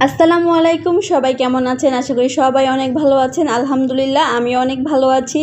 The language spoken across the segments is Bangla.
আসসালামু আলাইকুম, সবাই কেমন আছেন? আশা করি সবাই অনেক ভালো আছেন। আলহামদুলিল্লাহ আমি অনেক ভালো আছি।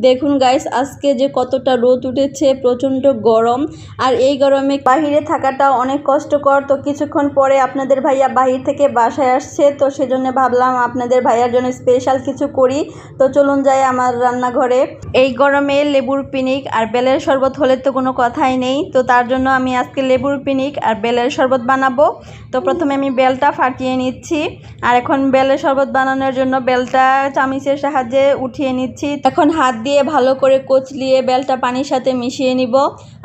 দেখুন গাইস, আজকে যে কতটা রোদ উঠেছে, প্রচণ্ড গরম। আর এই গরমে বাহিরে থাকাটা অনেক কষ্টকর। তো কিছুক্ষণ পরে আপনাদের ভাইয়া বাহির থেকে বাসায় আসছে, তো সেজন্য ভাবলাম আপনাদের ভাইয়ার জন্য স্পেশাল কিছু করি। তো চলুন যাই আমার রান্নাঘরে। এই গরমে লেবুর পিনিক আর বেলের শরবত হলে তো কোনো কথাই নেই। তো তার জন্য আমি আজকে লেবুর পিনিক আর বেলের শরবত বানাবো। তো প্রথমে আমি বেলটা ফাটিয়ে নিচ্ছি, আর এখন বেলের শরবত বানানোর জন্য বেলটা চামিচের সাহায্যে উঠিয়ে নিচ্ছি। এখন হাত দিয়ে ভালো করে কচলিয়ে বেলটা পানির সাথে মিশিয়ে নিব,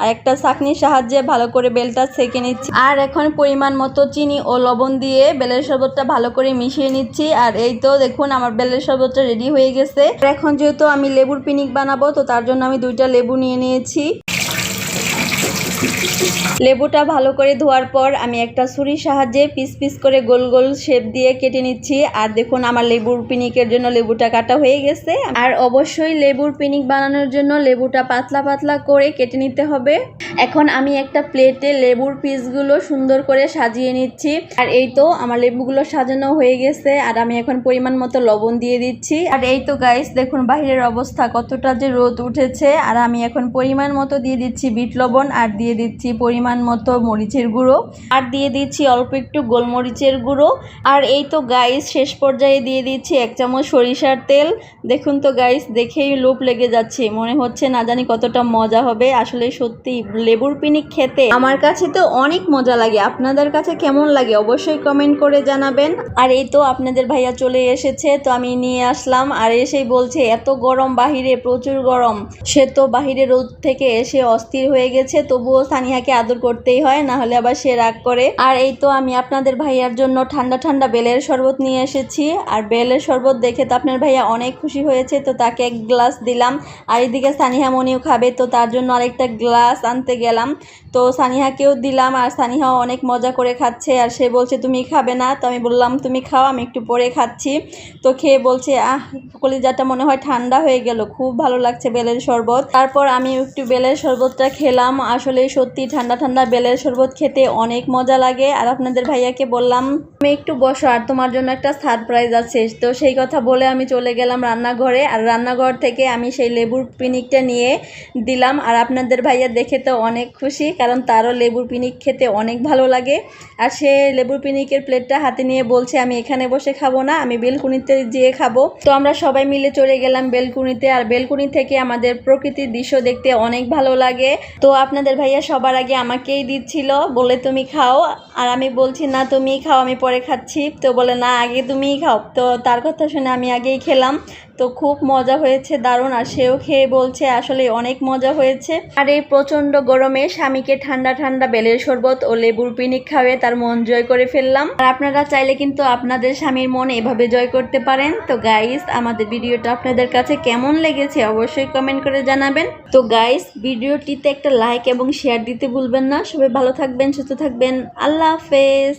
আর একটা ছাঁকনির সাহায্যে ভালো করে বেলটা ছেঁকে নিচ্ছি। আর এখন পরিমাণ মতো চিনি ও লবণ দিয়ে বেলের শরবতটা ভালো করে মিশিয়ে নিচ্ছি। আর এই তো দেখুন আমার বেলের শরবতটা রেডি হয়ে গেছে। এখন যেহেতু আমি লেবুর পিনিক বানাবো, তো তার জন্য আমি 2টা লেবু নিয়ে নিয়েছি। লেবুটা ভালো করে ধোয়ার পর আমি একটা ছুরির সাহায্যে পিস পিস করে গোল গোল শেপ দিয়ে কেটে নিচ্ছি। আর দেখুন আমার লেবুর পিনিকের জন্য লেবুটা কাটা হয়ে গেছে। আর অবশ্যই লেবুর পিনিক বানানোর জন্য লেবুটা পাতলা পাতলা করে কেটে নিতে হবে। এখন আমি একটা প্লেটে লেবুর পিসগুলো সুন্দর করে সাজিয়ে নিচ্ছি। আর এই তো আমার লেবুগুলো সাজানো হয়ে গেছে। আর আমি এখন পরিমাণ মতো লবণ দিয়ে দিচ্ছি। আর এই তো গাইস দেখুন বাহিরের অবস্থা কতটা যে রোদ উঠেছে। আর আমি এখন পরিমাণ মতো দিয়ে দিচ্ছি বিট লবণ, আর দিয়ে দিচ্ছি পরিমাণ মতো মরিচের গুঁড়ো, আর দিয়ে দিচ্ছি অল্প একটু গোলমরিচের গুঁড়ো। আর এই তো গাইস শেষ পর্যায়ে দিয়ে দিচ্ছি 1 চামচ সরিষার তেল। দেখুন তো গাইস, দেখেই লোভ লেগে যাচ্ছে, মনে হচ্ছে না জানি কতটা মজা হবে। আসলে সত্যি লেবুর পিনিক খেতে আমার কাছে তো অনেক মজা লাগে। আপনাদের কাছে কেমন লাগে অবশ্যই কমেন্ট করে জানাবেন। আর এই তো আপনাদের ভাইয়া চলে এসেছে, তো আমি নিয়ে আসলাম। আর এসেই বলছে এত গরম বাহিরে, প্রচুর গরম। সে তো বাহিরে রোদ থেকে এসে অস্থির হয়ে গেছে, তবুও সানিয়াকে আদর করতেই হয়, না হলে আবার সে রাগ করে। আর এই তো আমি আপনাদের ভাইয়ার জন্য ঠান্ডা ঠান্ডা বেলের শরবত নিয়ে এসেছি। আর বেলের শরবত দেখে তো আপনার ভাইয়া অনেক খুশি হয়েছে, তো তাকে 1 গ্লাস দিলাম। আর এদিকে সানিহা মনিও খাবে, তো তার জন্য আরেকটা গ্লাস আনতে গেলাম। তো সানিহাকেও দিলাম, আর সানিহাও অনেক মজা করে খাচ্ছে। আর সে বলছে তুমি খাবে না, তো আমি বললাম তুমি খাও, আমি একটু পরে খাচ্ছি। তো খেয়ে বলছে কলিজাটা মনে হয় ঠান্ডা হয়ে গেল, খুব ভালো লাগছে বেলের শরবত। তারপর আমি একটু বেলের শরবতটা খেলাম। আসলে সত্যি ঠান্ডা ঠান্ডা বেলের শরবত খেতে অনেক মজা লাগে। আর আপনাদের ভাইয়াকে বললাম তুমি একটু বসো, আর তোমার জন্য একটা সারপ্রাইজ আছে। তো সেই কথা বলে আমি চলে গেলাম রান্নাঘরে। আর রান্নাঘর থেকে আমি সেই লেবুর পিনিকটা নিয়ে দিলাম। আর আপনাদের ভাইয়া দেখে তো অনেক খুশি, কারণ তারও লেবুর পিনিক খেতে অনেক ভালো লাগে। আর সে লেবুর পিনিকের প্লেটটা হাতে নিয়ে বলছে আমি এখানে বসে খাবো না, আমি বেলকুনিতে যেয়ে খাবো। তো আমরা সবাই মিলে চলে গেলাম বেলকুনিতে। আর বেলকুনি থেকে আমাদের প্রকৃতির দৃশ্য দেখতে অনেক ভালো লাগে। তো আপনাদের ভাইয়া সবার আগে আমাকেই দিচ্ছিল, বলে তুমি খাও। আর আমি বলছি না তুমি খাও, আমি পরে খাচ্ছি। তো বলে না আগে তুমিই খাও। তো তার কথা শুনে আমি আগেই খেলাম। তো খুব মজা হয়েছে, দারুণ। আর সেও খেয়ে বলছে আসলে অনেক মজা হয়েছে। আর এই প্রচন্ড গরমে স্বামীকে ঠান্ডা ঠান্ডা বেলের শরবত ও লেবুর পিনিক খাওয়ে তার মন জয় করে ফেললাম। আর আপনারা চাইলে কিন্তু আপনাদের স্বামীর মন এভাবে জয় করতে পারেন। তো গাইস, আমাদের ভিডিওটা আপনাদের কাছে কেমন লেগেছে অবশ্যই কমেন্ট করে জানাবেন। তো গাইস, ভিডিওটিতে একটা লাইক এবং শেয়ার দিতে ভুলবেন না। সবাই ভালো থাকবেন, সুস্থ থাকবেন। আল্লাহ হাফেজ।